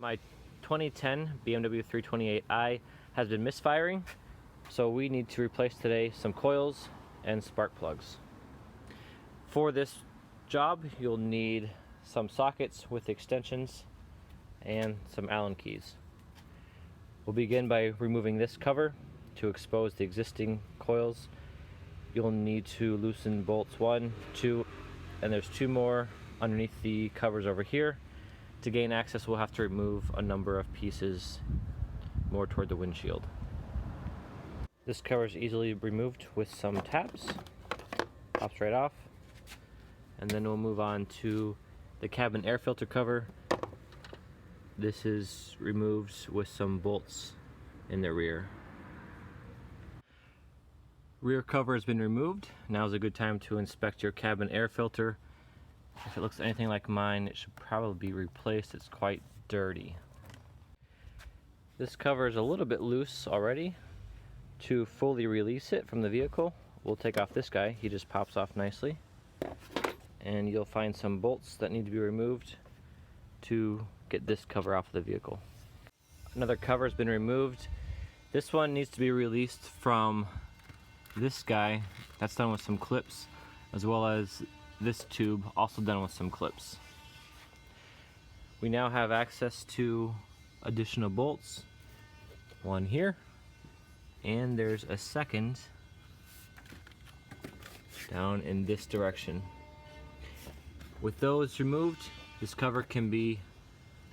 My 2010 BMW 328i has been misfiring, so we need to replace today some coils and spark plugs. For this job, you'll need some sockets with extensions and some Allen keys. We'll begin by removing this cover to expose the existing coils. You'll need to loosen bolts 1, 2, and there's 2 more underneath the covers over here. To gain access, we'll have to remove a number of pieces more toward the windshield. This cover is easily removed with some taps. Pops right off. And then we'll move on to the cabin air filter cover. This is removed with some bolts in the rear. Rear cover has been removed. Now is a good time to inspect your cabin air filter. If it looks anything like mine, it should probably be replaced. It's quite dirty. This cover is a little bit loose already. To fully release it from the vehicle, we'll take off this guy. He just pops off nicely. And you'll find some bolts that need to be removed to get this cover off of the vehicle. Another cover has been removed. This one needs to be released from this guy. That's done with some clips, as well as this tube, also done with some clips. We now have access to additional bolts. One here, and there's a second down in this direction. With those removed, this cover can be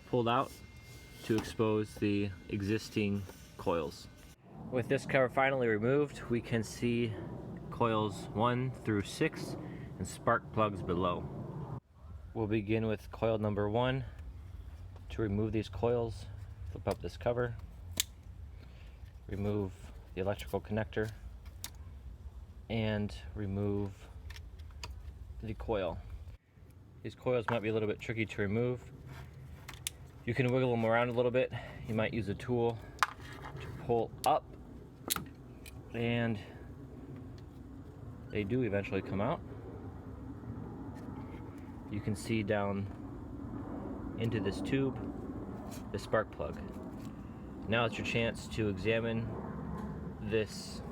pulled out to expose the existing coils. With this cover finally removed, we can see coils 1 through 6 and spark plugs below. We'll begin with coil number 1. To remove these coils, flip up this cover, remove the electrical connector, and remove the coil. These coils might be a little bit tricky to remove. You can wiggle them around a little bit. You might use a tool to pull up, and they do eventually come out. You can see down into this tube the spark plug. Now it's your chance to examine this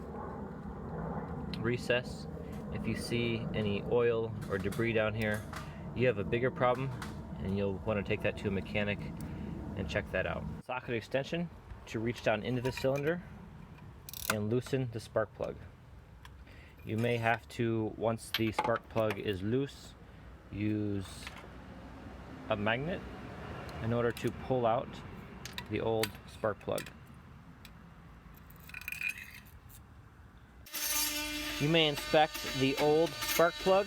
recess. If you see any oil or debris down here, you have a bigger problem, and you'll want to take that to a mechanic and check that out. Socket extension to reach down into the cylinder and loosen the spark plug. You may have to, once the spark plug is loose, use a magnet in order to pull out the old spark plug. You may inspect the old spark plug,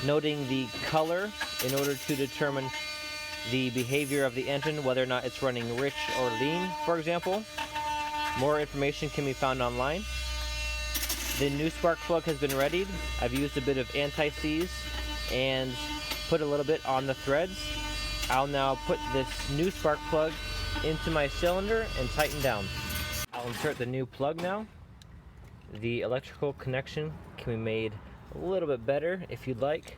noting the color in order to determine the behavior of the engine, whether or not it's running rich or lean, for example. More information can be found online. The new spark plug has been readied. I've used a bit of anti-seize and put a little bit on the threads. I'll now put this new spark plug into my cylinder and tighten down. I'll insert the new plug now. The electrical connection can be made a little bit better if you'd like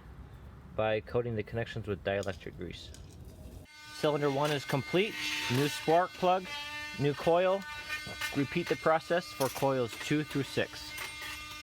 by coating the connections with dielectric grease. Cylinder 1 is complete. New spark plug, new coil. Repeat the process for coils 2 through 6.